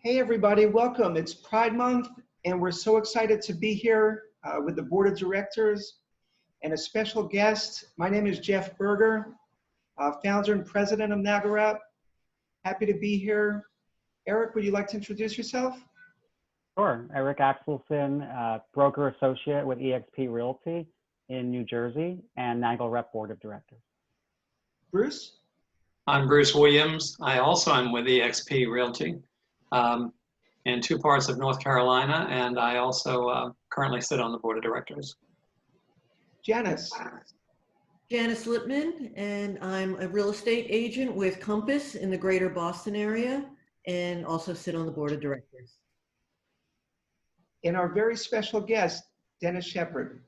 Hey everybody, welcome. It's Pride Month and we're so excited to be here with the Board of Directors and a special guest. My name is Jeff Berger, founder and president of NAGLREP. Happy to be here. Eric, would you like to introduce yourself? Sure. Eric Axelson, broker associate with eXp Realty in New Jersey and NAGLREP Board of Directors. Bruce? I'm Bruce Williams. I also am with eXp Realty in two parts of North Carolina, and I also currently sit on the Board of Directors. Janis? Janis Lippman, and I'm a real estate agent with Compass in the greater Boston area, and also sit on the Board of Directors. And our very special guest, Dennis Shepard.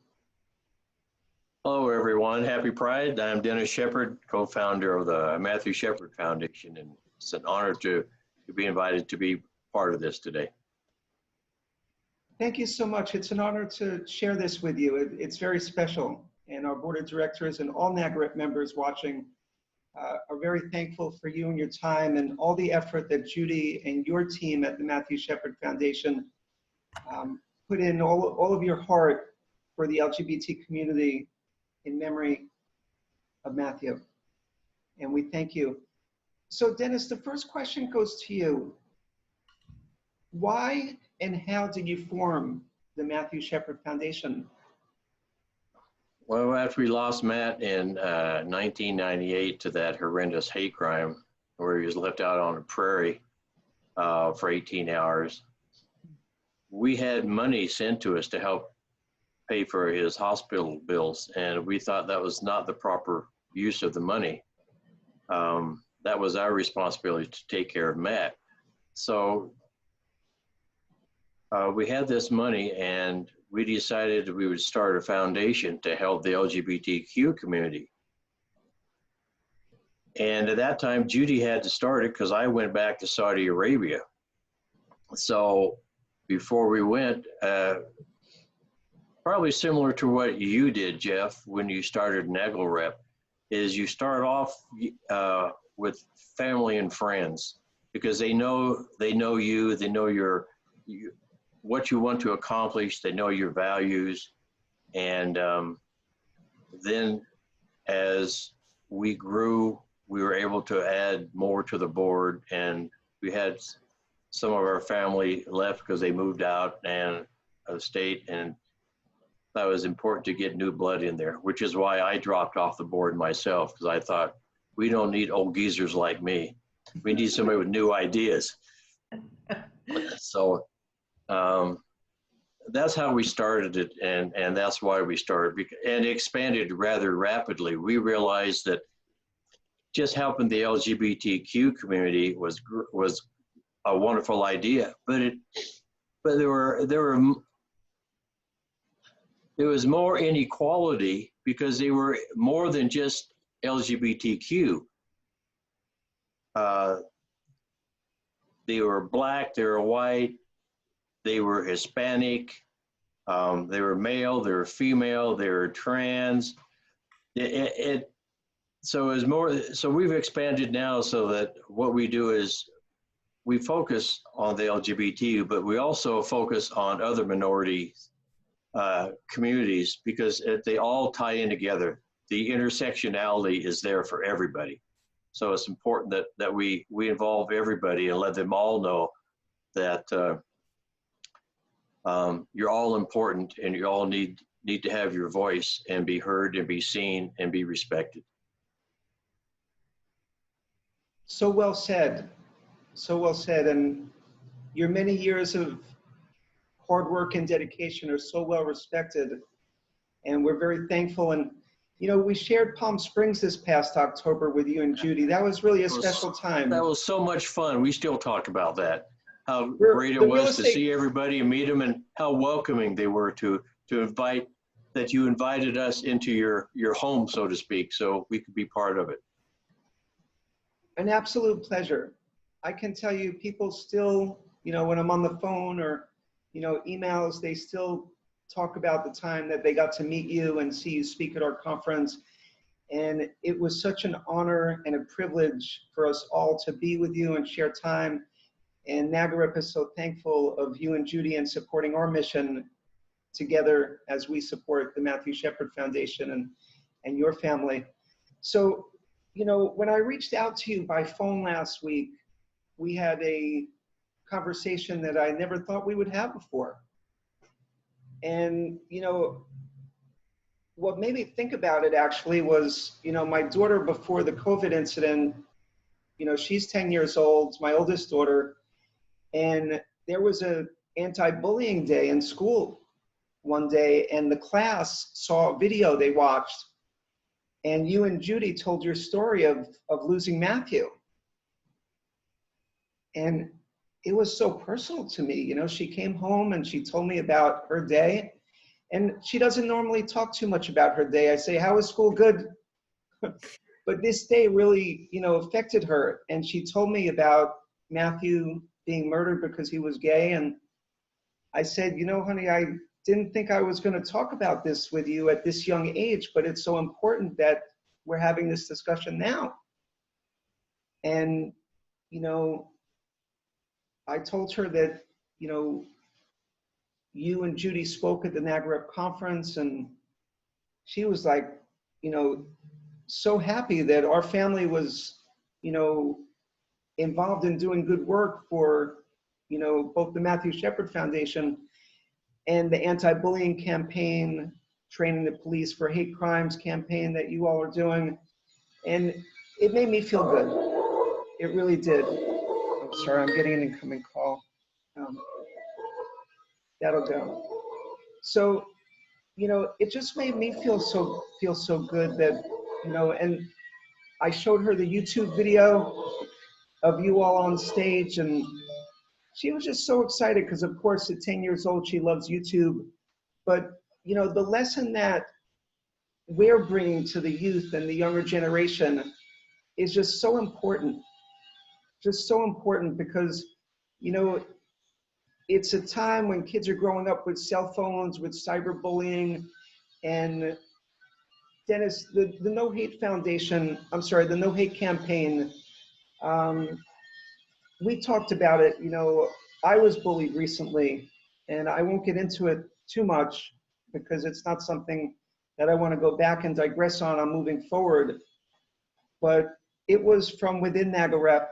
Hello, everyone. Happy Pride. I'm Dennis Shepard, co-founder of the Matthew Shepard Foundation, and it's an honor to be invited to be part of this today. Thank you so much. It's an honor to share this with you. It's very special, and our Board of Directors and all NAGLREP members watching are very thankful for you and your time and all the effort that Judy and your team at the Matthew Shepard Foundation put in all of your heart for the LGBT community in memory of Matthew. And we thank you. So Dennis, the first question goes to you. Why and how did you form the Matthew Shepard Foundation? Well, after we lost Matt in 1998 to that horrendous hate crime where he was left out on a prairie for 18 hours, we had money sent to us to help pay for his hospital bills, and we thought that was not the proper use of the money. That was our responsibility to take care of Matt. So we had this money, and we decided we would start a foundation to help the LGBTQ community. And at that time, Judy had to start it because I went back to Saudi Arabia. So before we went, probably similar to what you did, Jeff, when you started NAGLREP, is you start off with family and friends because they know you, they know what you want to accomplish, they know your values. And then as we grew, we were able to add more to the board, and we had some of our family left because they moved out and of the state, and that was important to get new blood in there, which is why I dropped off the board myself, because I thought, we don't need old geezers like me. We need somebody with new ideas. So that's how we started it, and that's why we started, and it expanded rather rapidly. We realized that just helping the LGBTQ community was a wonderful idea, but there was more inequality because they were more than just LGBTQ. They were Black, they were white, they were Hispanic, they were male, they were female, they were trans. So it was more. So we've expanded now so that what we do is we focus on the LGBT, but we also focus on other minority communities because they all tie in together. The intersectionality is there for everybody. So it's important that we involve everybody and let them all know that you're all important and you all need to have your voice and be heard and be seen and be respected. So well said. So well said. And your many years of hard work and dedication are so well respected. And we're very thankful. And, you know, we shared Palm Springs this past October with you and Judy. That was really a special time. That was so much fun. We still talk about that. How great it was to see everybody and meet them, and how welcoming they were to invite, that you invited us into your home, so to speak, so we could be part of it. An absolute pleasure. I can tell you, people still, you know, when I'm on the phone or, you know, emails, they still talk about the time that they got to meet you and see you speak at our conference. And it was such an honor and a privilege for us all to be with you and share time And NAGLREP is so thankful of you and Judy in supporting our mission together as we support the Matthew Shepard Foundation and your family. So, you know, when I reached out to you by phone last week, we had a conversation that I never thought we would have before. And, you know, what made me think about it actually was, you know, my daughter before the COVID incident, you know, she's 10 years old, my oldest daughter, and there was a anti-bullying day in school one day, and the class saw a video they watched, and you and Judy told your story of losing Matthew. And it was so personal to me. You know, she came home and she told me about her day, and she doesn't normally talk too much about her day. I say, how was school? Good. But this day really, you know, affected her. And she told me about Matthew being murdered because he was gay. And I said, you know, honey, I didn't think I was going to talk about this with you at this young age, but it's so important that we're having this discussion now. And, you know, I told her that, you know, you and Judy spoke at the NAGLREP conference, and she was like, you know, so happy that our family was, you know, involved in doing good work for, you know, both the Matthew Shepard Foundation and the anti-bullying campaign, training the police for hate crimes campaign that you all are doing. And it made me feel good. It really did. Oh, sorry, I'm getting an incoming call. That'll go. So, you know, it just made me feel so good that, you know, and I showed her the YouTube video of you all on stage, and she was just so excited because, of course, at 10 years old, she loves YouTube. But, you know, the lesson that we're bringing to the youth and the younger generation is just so important. Just so important because, you know, it's a time when kids are growing up with cell phones, with cyberbullying, and Dennis, the No Hate Foundation, I'm sorry, the No Hate campaign, we talked about it. You know, I was bullied recently, and I won't get into it too much because it's not something that I want to go back and digress on. I'm moving forward. But it was from within NAGLREP,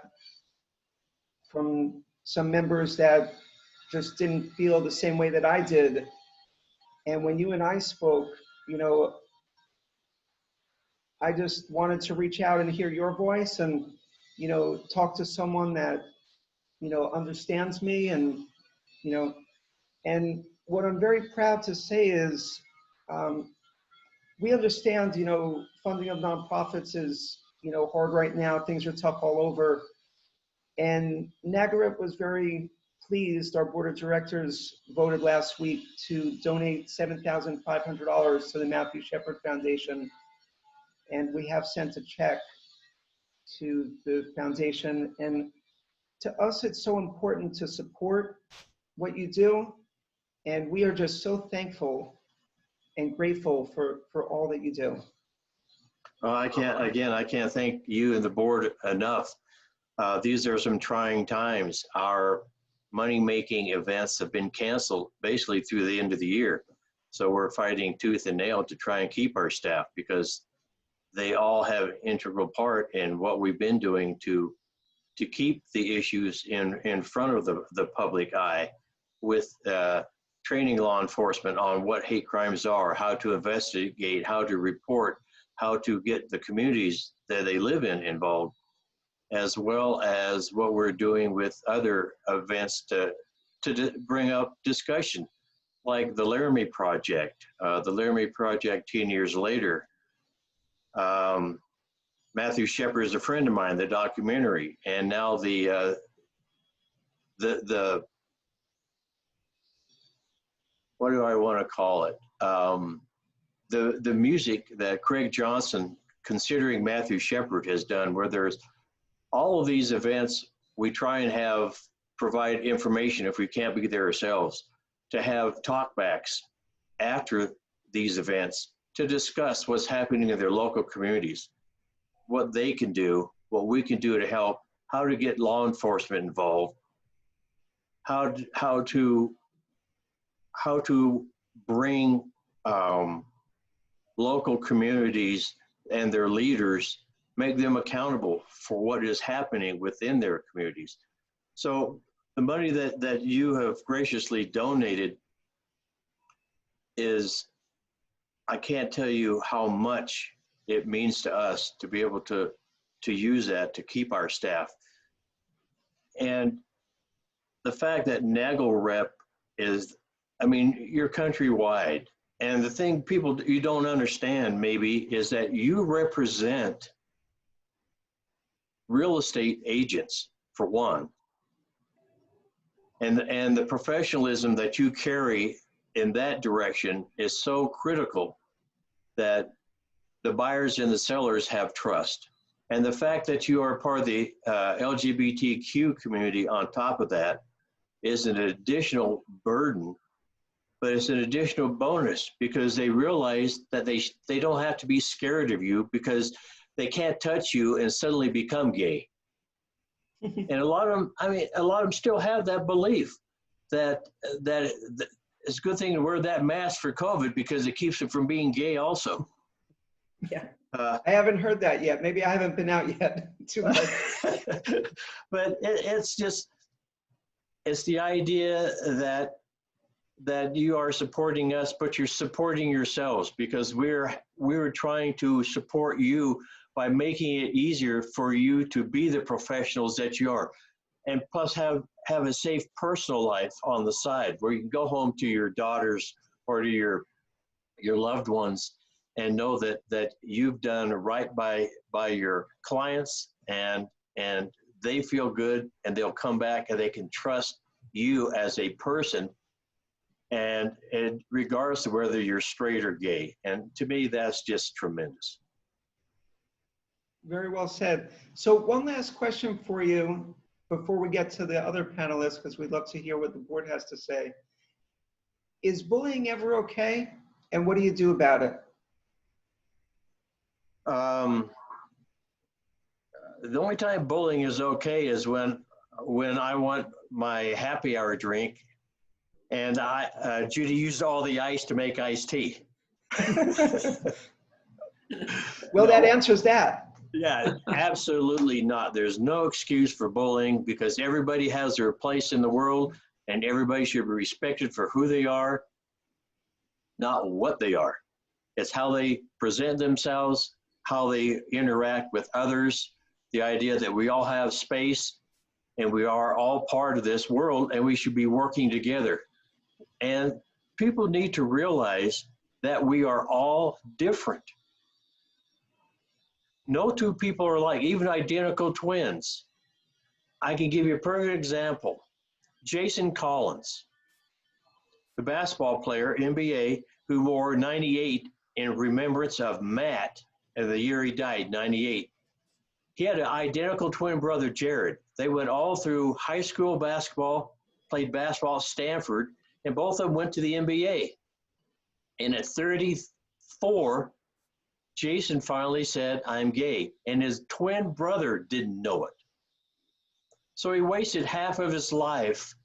from some members that just didn't feel the same way that I did. And when you and I spoke, you know, I just wanted to reach out and hear your voice and, you know, talk to someone that, you know, understands me. And, you know, and what I'm very proud to say is we understand, you know, funding of nonprofits is, you know, hard right now. Things are tough all over. And NAGLREP was very pleased. Our board of directors voted last week to donate $7,500 to the Matthew Shepard Foundation. And we have sent a check to the foundation. And to us, it's so important to support what you do. And we are just so thankful and grateful for all that you do. I can't thank you and the board enough. These are some trying times. Our money-making events have been canceled basically through the end of the year. So we're fighting tooth and nail to try and keep our staff because they all have integral part in what we've been doing to keep the issues in front of the public eye with training law enforcement on what hate crimes are, how to investigate, how to report, how to get the communities that they live in involved, as well as what we're doing with other events to bring up discussion, like the Laramie Project. The Laramie Project 10 years later. Matthew Shepard is a friend of mine, the documentary, and now the what do I want to call it? The music that Craig Johnson, considering Matthew Shepard, has done, where there's all of these events, we try and provide information if we can't be there ourselves, to have talkbacks after these events to discuss what's happening in their local communities, what they can do, what we can do to help, how to get law enforcement involved, how to bring local communities and their leaders, make them accountable for what is happening within their communities. So the money that you have graciously donated is, I can't tell you how much it means to us to be able to use that to keep our staff. And the fact that NAGLREP is, I mean, you're countrywide. And the thing people you don't understand maybe is that you represent real estate agents, for one. And the professionalism that you carry in that direction is so critical that the buyers and the sellers have trust. And the fact that you are part of the LGBTQ community on top of that is an additional burden, but it's an additional bonus because they realize that they don't have to be scared of you because they can't touch you and suddenly become gay. And a lot of them, I mean, a lot of them still have that belief that it's a good thing to wear that mask for COVID because it keeps it from being gay also. Yeah. I haven't heard that yet. Maybe I haven't been out yet too much. But it's the idea that you are supporting us, but you're supporting yourselves because we're trying to support you by making it easier for you to be the professionals that you are. And plus have a safe personal life on the side where you can go home to your daughters or to your loved ones and know that you've done right by your clients and they feel good and they'll come back and they can trust you as a person and regardless of whether you're straight or gay. And to me, that's just tremendous. Very well said. So one last question for you before we get to the other panelists, because we'd love to hear what the board has to say. Is bullying ever okay? And what do you do about it? The only time bullying is okay is when I want my happy hour drink and Judy used all the ice to make iced tea. Well, No. that answers that. Yeah, absolutely not. There's no excuse for bullying because everybody has their place in the world and everybody should be respected for who they are, not what they are. It's how they present themselves, how they interact with others, the idea that we all have space and we are all part of this world and we should be working together. And people need to realize that we are all different. No two people are alike, even identical twins. I can give you a perfect example. Jason Collins, the basketball player, NBA, who wore 98 in remembrance of Matt and the year he died, 98. He had an identical twin brother, Jared. They went all through high school basketball, played basketball at Stanford, and both of them went to the NBA. And at 34, Jason finally said, I'm gay. And his twin brother didn't know it. So he wasted half of his life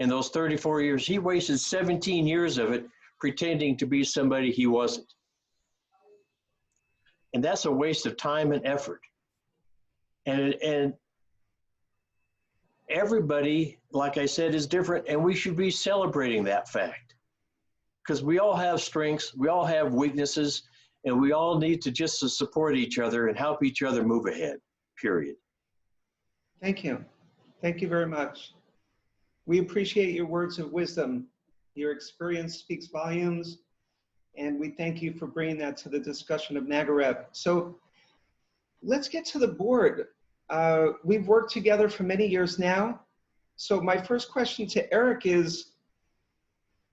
in those 34 years. He wasted 17 years of it pretending to be somebody he wasn't. And that's a waste of time and effort. And everybody, like I said, is different, and we should be celebrating that fact. Because we all have strengths, we all have weaknesses, and we all need to just to support each other and help each other move ahead, period. Thank you. Thank you very much. We appreciate your words of wisdom. Your experience speaks volumes, and we thank you for bringing that to the discussion of NAGLREP. So let's get to the board. We've worked together for many years now. So my first question to Eric is,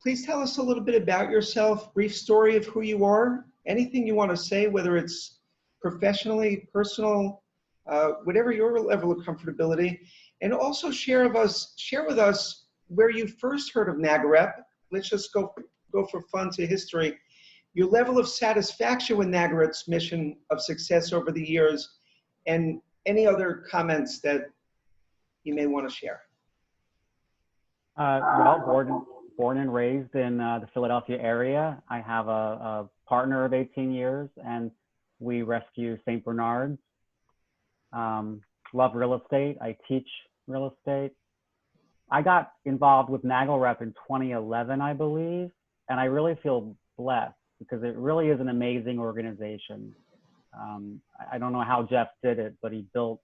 please tell us a little bit about yourself, brief story of who you are, anything you want to say, whether it's professionally, personal, whatever your level of comfortability, and also share with us where you first heard of NAGLREP. Let's just go for fun to history. Your level of satisfaction with NAGLREP's mission of success over the years, and any other comments that you may want to share. Well, born and raised in the Philadelphia area. I have a partner of 18 years, and we rescue St. Bernards. Love real estate. I teach real estate. I got involved with NAGLREP in 2011, I believe, and I really feel blessed because it really is an amazing organization. I don't know how Jeff did it, but he built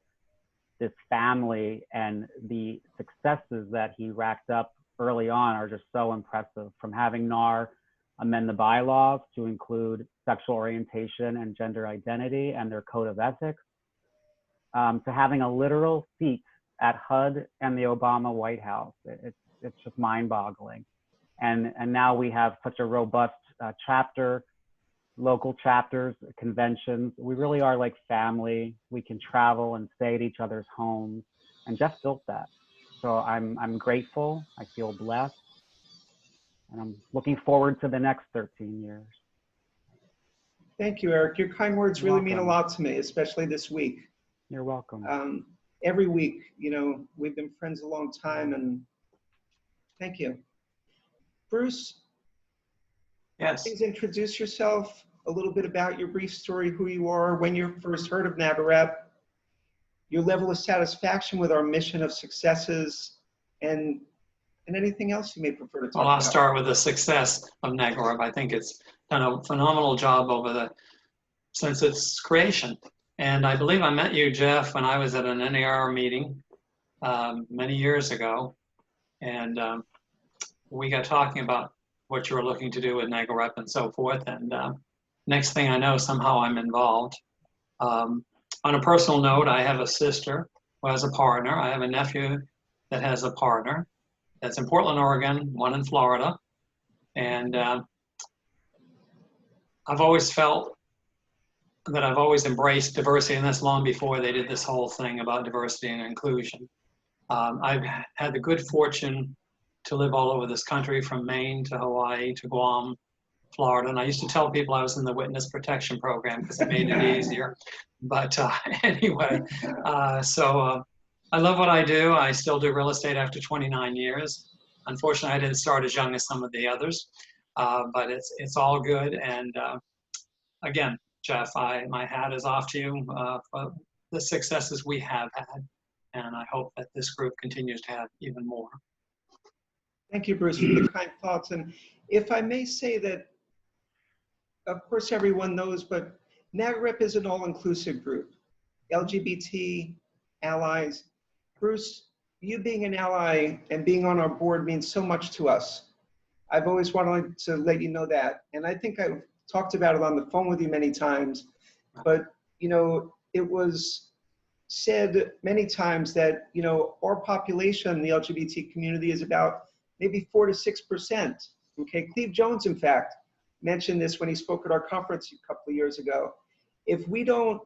this family, and the successes that he racked up early on are just so impressive, from having NAR amend the bylaws to include sexual orientation and gender identity and their code of ethics, to having a literal seat at HUD and the Obama White House. It's just mind-boggling. And now we have such a robust chapter, local chapters, conventions. We really are like family. We can travel and stay at each other's homes, and Jeff built that. So I'm grateful. I feel blessed, and I'm looking forward to the next 13 years. Thank you, Eric. Your kind words You're really mean a welcome. lot to me, especially this week. You're welcome. Every week, you know, we've been friends a long time, and thank you. Bruce, Yes. please introduce yourself, a little bit about your brief story, who you are, when you first heard of NAGLREP, your level of satisfaction with our mission of successes, and anything else you may prefer to talk Well, about. I'll start with the success of NAGLREP. I think it's done a phenomenal job since its creation. And I believe I met you, Jeff, when I was at an NAR meeting many years ago. And we got talking about what you were looking to do with NAGLREP and so forth. And next thing I know, somehow I'm involved. On a personal note, I have a sister who has a partner. I have a nephew that has a partner. That's in Portland, Oregon, one in Florida. And I've always felt that I've always embraced diversity, and that's long before they did this whole thing about diversity and inclusion. I've had the good fortune to live all over this country, from Maine to Hawaii to Guam, Florida. And I used to tell people I was in the witness protection program because it made it easier. But anyway, I love what I do. I still do real estate after 29 years. Unfortunately, I didn't start as young as some of the others, but it's all good. And again, Jeff, my hat is off to you for the successes we have had. And I hope that this group continues to have even more. Thank you, Bruce, for the kind thoughts. And if I may say that, of course, everyone knows, but NAGLREP is an all-inclusive group. LGBT, allies. Bruce, you being an ally and being on our board means so much to us. I've always wanted to let you know that. And I think I've talked about it on the phone with you many times, but, you know, it was said many times that, you know, our population, the LGBT community, is about maybe 4 to 6%. Okay, Cleve Jones, in fact, mentioned this when he spoke at our conference a couple of years ago. If we don't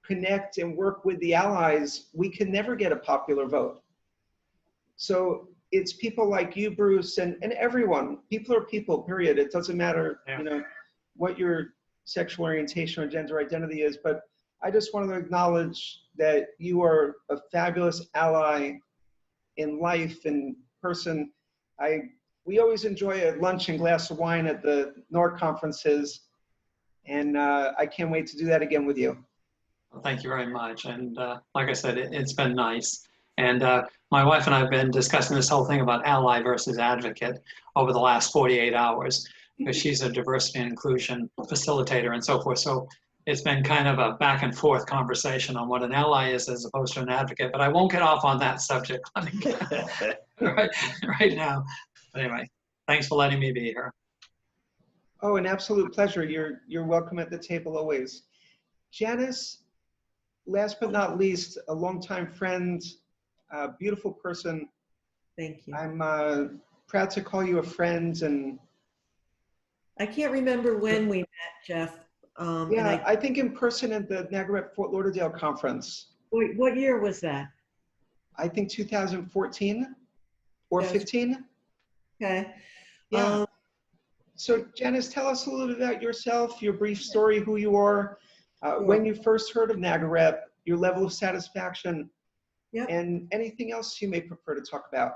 connect and work with the allies, we can never get a popular vote. So it's people like you, Bruce, and everyone. People are people, period. It doesn't matter, you know, what your sexual orientation or gender identity is, but I just want to acknowledge that you are a fabulous ally in life, in person. We always enjoy a lunch and glass of wine at the NOR conferences, and I can't wait to do that again with you. Thank you very much. And like I said, it's been nice. And my wife and I have been discussing this whole thing about ally versus advocate over the last 48 hours, because she's a diversity and inclusion facilitator and so forth. So it's been kind of a back and forth conversation on what an ally is as opposed to an advocate, but I won't get off on that subject right now. But anyway, thanks for letting me be here. Oh, an absolute pleasure. You're welcome at the table always. Janis, last but not least, a longtime friend, a beautiful person. Thank you. I'm proud to call you a friend. And I can't remember when we met, Jeff. yeah, I think in person at the NAGLREP Fort Lauderdale conference. Wait, what year was that? I think 2014 or 15. Okay. Yeah. So Janis, tell us a little bit about yourself, your brief story, who you are, when you first heard of NAGLREP, your level of satisfaction, Yep. and anything else you may prefer to talk about.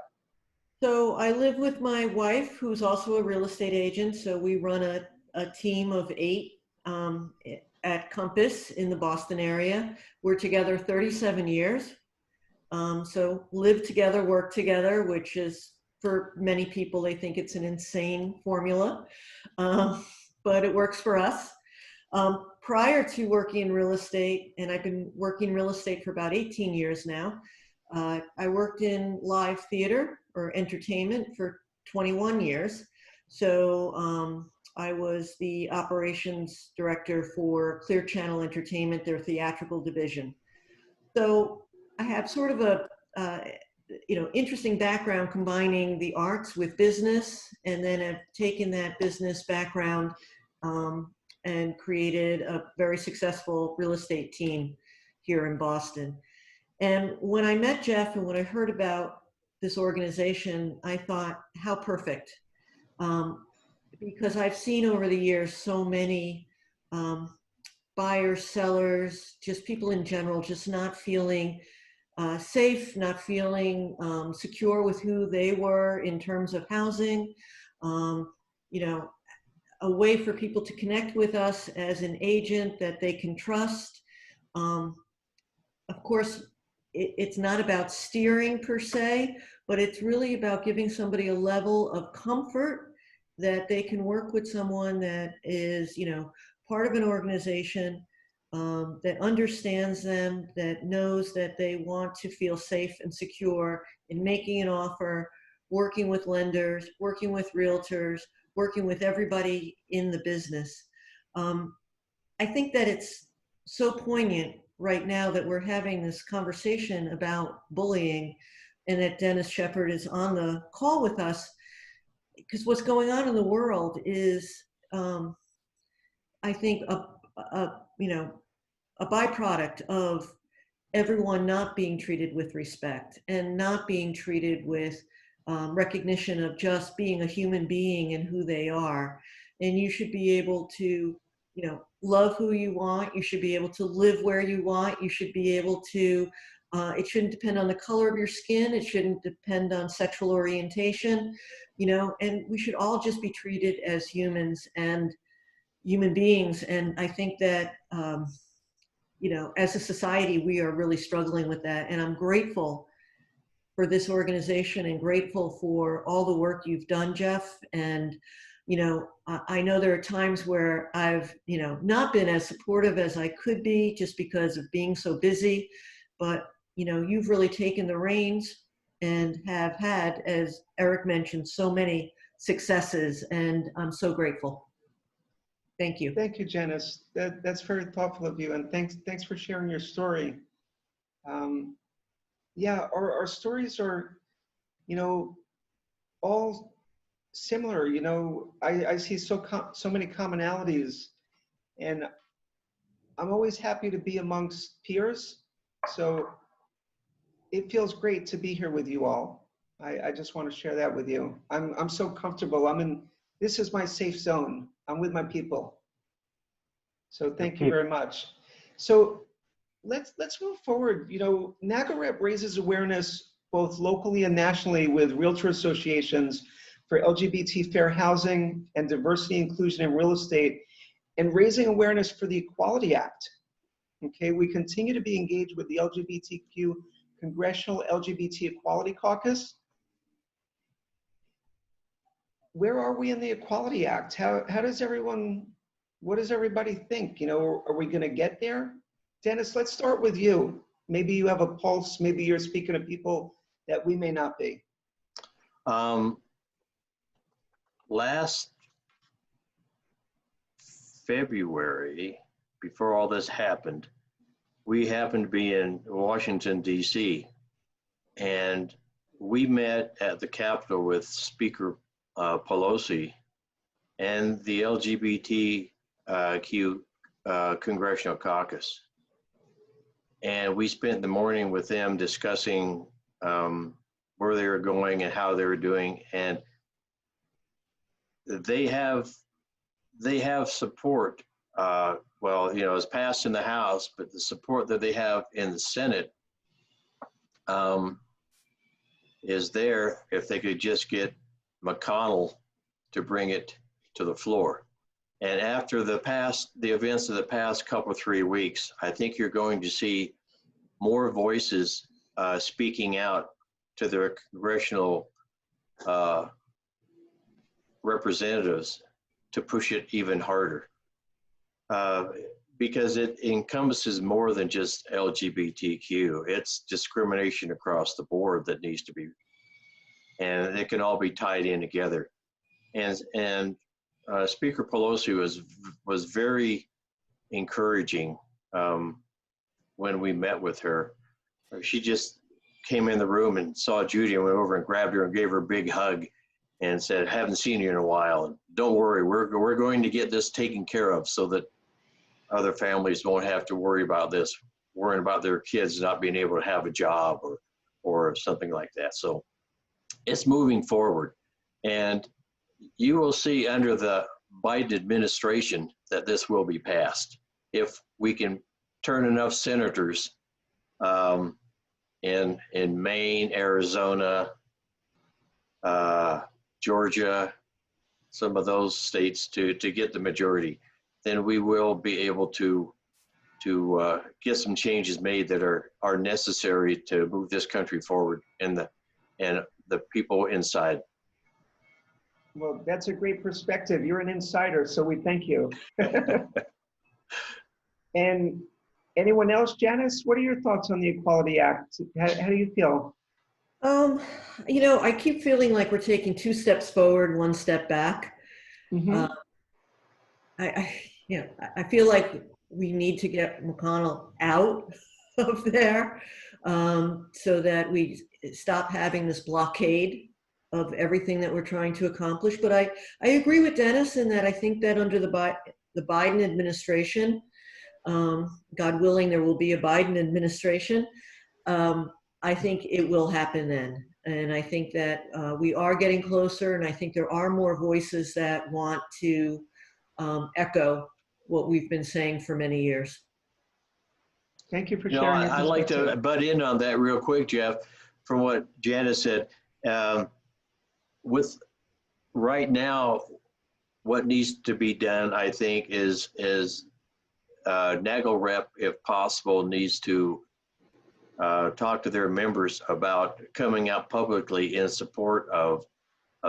So I live with my wife, who's also a real estate agent. So we run a team of 8 at Compass in the Boston area. We're together 37 years. So live together, work together, which is, for many people, they think it's an insane formula, but it works for us. Prior to working in real estate, and I've been working real estate for about 18 years now, I worked in live theater or entertainment for 21 years. So I was the operations director for Clear Channel Entertainment, their theatrical division. So I have sort of a interesting background combining the arts with business, and then I've taken that business background and created a very successful real estate team here in Boston. And when I met Jeff and when I heard about this organization, I thought, how perfect. Because I've seen over the years so many buyers, sellers, just people in general, just not feeling safe, not feeling secure with who they were in terms of housing, a way for people to connect with us as an agent that they can trust. Of course, it's not about steering per se, but it's really about giving somebody a level of comfort that they can work with someone that is, part of an organization that understands them, that knows that they want to feel safe and secure in making an offer, working with lenders, working with realtors, working with everybody in the business. I think that it's so poignant right now that we're having this conversation about bullying and that Dennis Shepard is on the call with us, because what's going on in the world is, I think, a byproduct of everyone not being treated with respect and not being treated with recognition of just being a human being and who they are. And you should be able to, love who you want. You should be able to live where you want. You should be able to, it shouldn't depend on the color of your skin. It shouldn't depend on sexual orientation, and we should all just be treated as humans and human beings. And I think that, as a society, we are really struggling with that. And I'm grateful for this organization and grateful for all the work you've done, Jeff. And, I know there are times where I've, not been as supportive as I could be just because of being so busy, but, you've really taken the reins and have had, as Eric mentioned, so many successes, and I'm so grateful. Thank you. Thank you, Janis. That's very thoughtful of you, and thanks for sharing your story. Yeah, our stories are, all similar. I see so many commonalities, and I'm always happy to be amongst peers. So it feels great to be here with you all. I just want to share that with you. I'm so comfortable. This is my safe zone. I'm with my people. So thank you very much. So let's move forward. NAGLREP raises awareness both locally and nationally with realtor associations for LGBT fair housing and diversity inclusion in real estate, and raising awareness for the Equality Act. Okay, we continue to be engaged with the LGBTQ Congressional LGBT Equality Caucus. Where are we in the Equality Act? How does everyone, what does everybody think? Are we going to get there? Dennis, let's start with you. Maybe you have a pulse. Maybe you're speaking to people that we may not be. Last February, before all this happened, we happened to be in Washington, D.C., and we met at the Capitol with Speaker Pelosi and the LGBTQ Congressional Caucus. And we spent the morning with them discussing where they were going and how they were doing. And they have support. It's passed in the House, but the support that they have in the Senate is there if they could just get McConnell to bring it to the floor. And after the events of the past couple, 3 weeks, I think you're going to see more voices speaking out to their congressional representatives to push it even harder. Because it encompasses more than just LGBTQ. It's discrimination across the board that needs to be, and it can all be tied in together. And Speaker Pelosi was very encouraging when we met with her. She just came in the room and saw Judy and went over and grabbed her and gave her a big hug and said, "Haven't seen you in a while. And don't worry, we're going to get this taken care of so that other families won't have to worry about this, worrying about their kids not being able to have a job or something like that." So it's moving forward. And you will see under the Biden administration that this will be passed. If we can turn enough senators in Maine, Arizona, Georgia, some of those states to get the majority, then we will be able to get some changes made that are necessary to move this country forward and the people inside. Well, that's a great perspective. You're an insider, so we thank you. And anyone else, Janis, what are your thoughts on the Equality Act? How do you feel? You know, I keep feeling like we're taking 2 steps forward, 1 step back. Mhm. I feel like we need to get McConnell out of there so that we stop having this blockade of everything that we're trying to accomplish. But I agree with Dennis in that I think that under the Biden administration, God willing, there will be a Biden administration. I think it will happen then. And I think that we are getting closer, and I think there are more voices that want to echo what we've been saying for many years. Thank you for You know, sharing your I'd like to perspective. butt in on that real quick, Jeff, from what Janis said. With right now, what needs to be done, I think, is NAGLREP, if possible, needs to talk to their members about coming out publicly in support of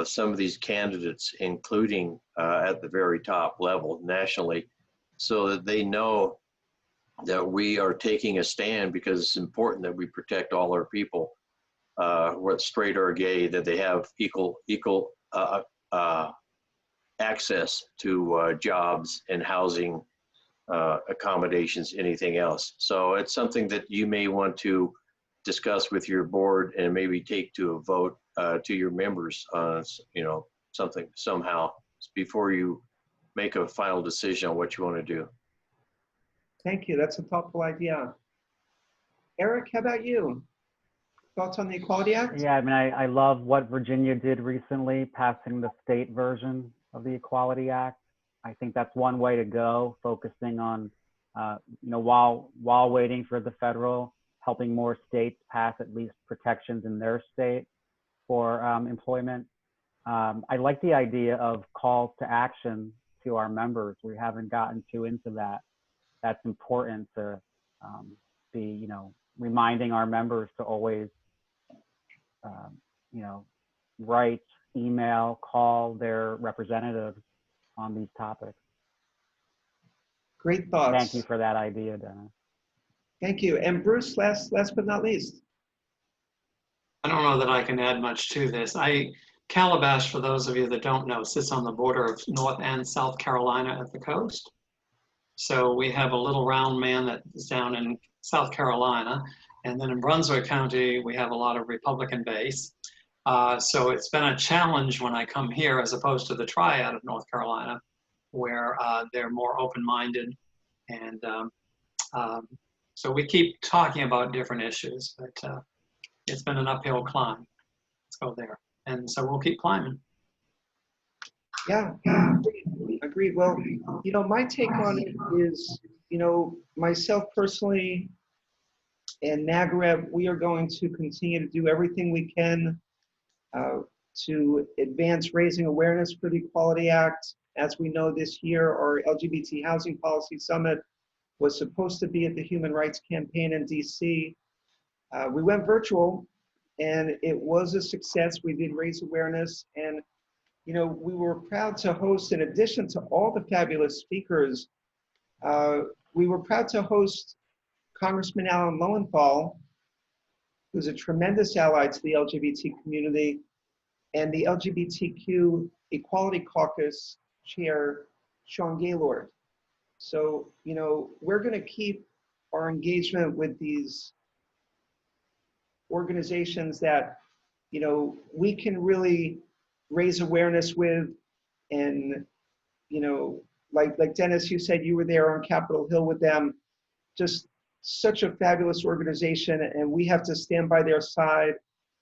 some of these candidates, including at the very top level nationally, so that they know that we are taking a stand, because it's important that we protect all our people, whether straight or gay, that they have equal access to jobs and housing, accommodations, anything else. So it's something that you may want to discuss with your board and maybe take to a vote to your members on, something somehow before you make a final decision on what you want to do. Thank you. That's a thoughtful idea. Eric, how about you? Thoughts on the Equality Act? Yeah, I mean, I love what Virginia did recently, passing the state version of the Equality Act. I think that's one way to go, focusing on, while waiting for the federal, helping more states pass at least protections in their state for employment. I like the idea of calls to action to our members. We haven't gotten too into that. That's important to be, reminding our members to always, write, email, call their representatives on these topics. Great thoughts. Thank you for that idea, Dennis. Thank you. And Bruce, last but not least. I don't know that I can add much to this. Calabash, for those of you that don't know, sits on the border of North and South Carolina at the coast. So we have a little round man that is down in South Carolina. And then in Brunswick County, we have a lot of Republican base. So it's been a challenge when I come here, as opposed to the triad of North Carolina, where they're more open-minded. And so we keep talking about different issues, but it's been an uphill climb. Let's go there. And so we'll keep climbing. Yeah, agreed. Well, my take on it is, myself personally and NAGLREP, we are going to continue to do everything we can to advance raising awareness for the Equality Act. As we know, this year, our LGBT Housing Policy Summit was supposed to be at the Human Rights Campaign in DC. We went virtual, and it was a success. We did raise awareness, and we were proud to host, in addition to all the fabulous speakers, we were proud to host Congressman Alan Lowenthal, who's a tremendous ally to the LGBT community, and the LGBTQ Equality Caucus Chair, Sean Gaylord. So, we're going to keep our engagement with these organizations that, we can really raise awareness with. And, like Dennis, you said you were there on Capitol Hill with them. Just such a fabulous organization, and we have to stand by their side,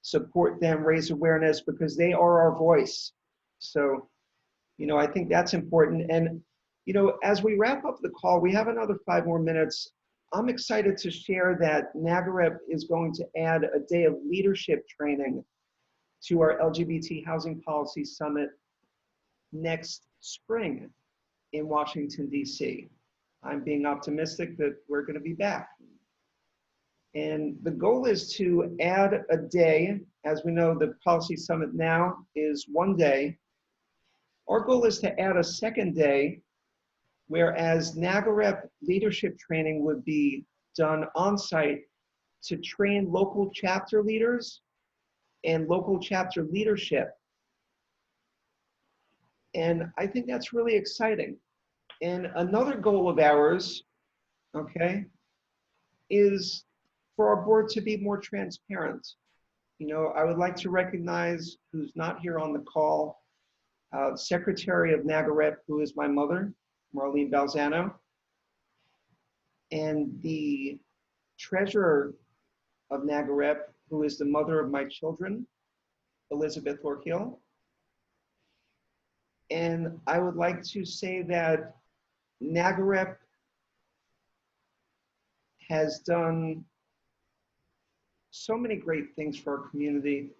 support them, raise awareness, because they are our voice. So, I think that's important. And, as we wrap up the call, we have another 5 more minutes. I'm excited to share that NAGLREP is going to add a day of leadership training to our LGBT Housing Policy Summit next spring in Washington, D.C. I'm being optimistic that we're going to be back. And the goal is to add a day. As we know, the Policy Summit now is 1 day. Our goal is to add a second day, whereas NAGLREP leadership training would be done on-site to train local chapter leaders and local chapter leadership. And I think that's really exciting. And another goal of ours, okay, is for our board to be more transparent. I would like to recognize, who's not here on the call, Secretary of NAGLREP, who is my mother, Marlene Balzano, and the Treasurer of NAGLREP, who is the mother of my children, Elizabeth Orkiel. And I would like to say that NAGLREP has done so many great things for our community.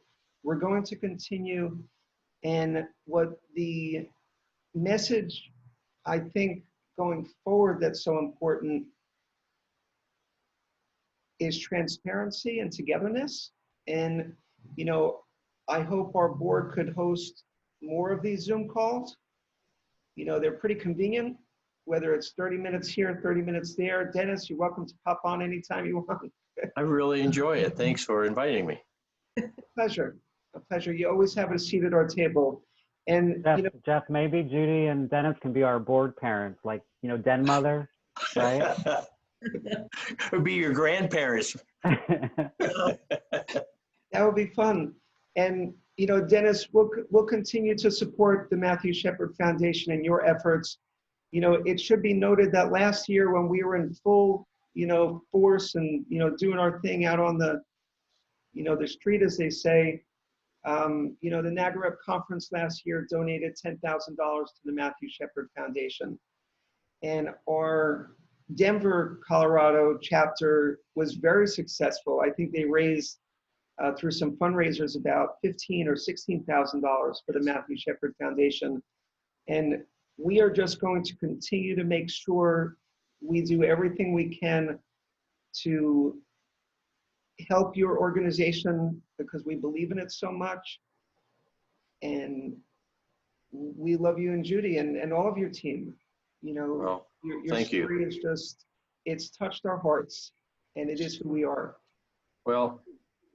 We're going to continue, and what the message, I think, going forward that's so important is transparency and togetherness. And, I hope our board could host more of these Zoom calls. They're pretty convenient, whether it's 30 minutes here, 30 minutes there. Dennis, you're welcome to pop on anytime you want. I really enjoy it. Thanks for inviting me. Pleasure. A pleasure. You always have a seat at our table. And Jeff, maybe Judy and Dennis can be our board parents, like, den mother, right? It would be your grandparents. that would be fun. And, Dennis, we'll continue to support the Matthew Shepard Foundation and your efforts. It should be noted that last year when we were in full, force and, doing our thing out on the, the street, as they say, the NAGLREP conference last year donated $10,000 to the Matthew Shepard Foundation. And our Denver, Colorado chapter was very successful. I think they raised, through some fundraisers, about $15,000 or $16,000 for the Matthew Shepard Foundation. And we are just going to continue to make sure we do everything we can to help your organization, because we believe in it so much. And we love you and Judy and all of your team. Well, your thank you. story is just, it's touched our hearts, and it is who we are. Well,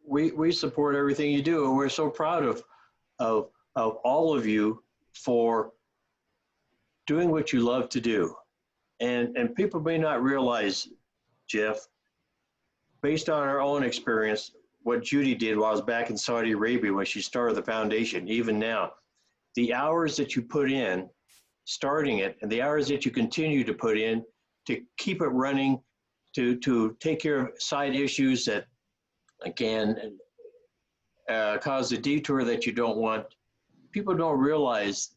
we support everything you do, and we're so proud of all of you for doing what you love to do. And people may not realize, Jeff, based on our own experience, what Judy did while I was back in Saudi Arabia when she started the foundation, even now, the hours that you put in starting it and the hours that you continue to put in to keep it running, to take care of side issues that, again, cause a detour that you don't want. People don't realize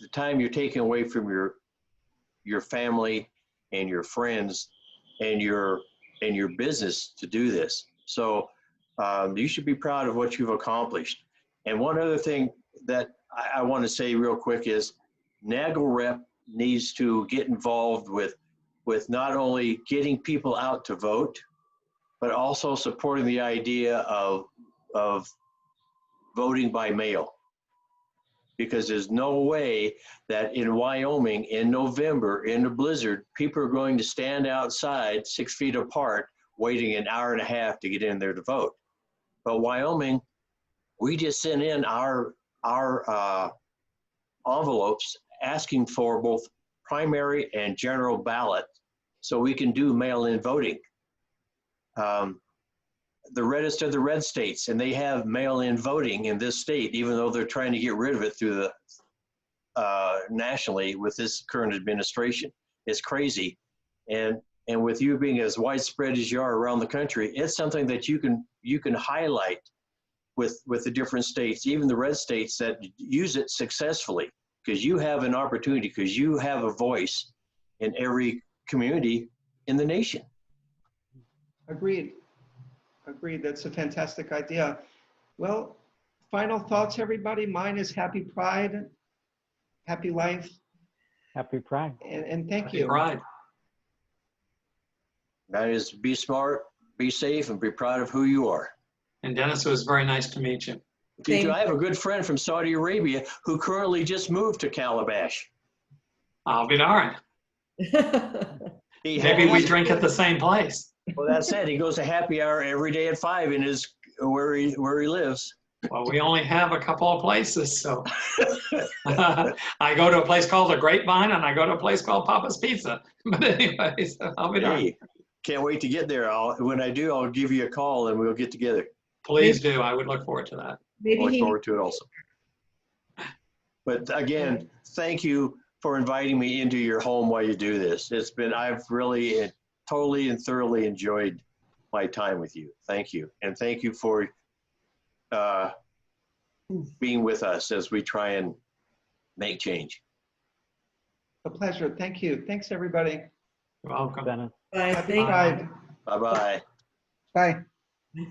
the time you're taking away from your family and your friends and your business to do this. So you should be proud of what you've accomplished. And one other thing that I want to say real quick is NAGLREP needs to get involved with not only getting people out to vote, but also supporting the idea of voting by mail. Because there's no way that in Wyoming in November in a blizzard, people are going to stand outside 6 feet apart waiting an hour and a half to get in there to vote. But Wyoming, we just sent in our envelopes asking for both primary and general ballot so we can do mail-in voting. The reddest of the red states, and they have mail-in voting in this state, even though they're trying to get rid of it through the nationally with this current administration. It's crazy. And with you being as widespread as you are around the country, it's something that you can highlight with the different states, even the red states that use it successfully, because you have an opportunity, because you have a voice in every community in the nation. Agreed. Agreed. That's a fantastic idea. Well, final thoughts, everybody. Mine is happy Pride, happy life, Happy Pride. and thank Happy you. Pride. That is, be smart, be safe, and be proud of who you are. And Dennis, it was very nice to meet you. You too. I have a good friend from Saudi Arabia who currently just moved to Calabash. I'll be darned. He Maybe we has- drink at the same place. Well, that's it. He goes to happy hour every day at 5 in his where he lives. Well, we only have a couple of places, so. I go to a place called the Grapevine and I go to a place called Papa's Pizza. But anyways, I'll be darned. Hey, can't wait to get there. When I do, I'll give you a call and we'll get together. Please do. I would look forward to that. Maybe Look he, forward to it also. But again, thank you for inviting me into your home while you do this. I've really totally and thoroughly enjoyed my time with you. Thank you. And thank you for being with us as we try and make change. A pleasure. Thank you. Thanks, everybody. You're welcome. Dennis. bye. Happy Thank- Pride. Bye-bye. Bye. Bye.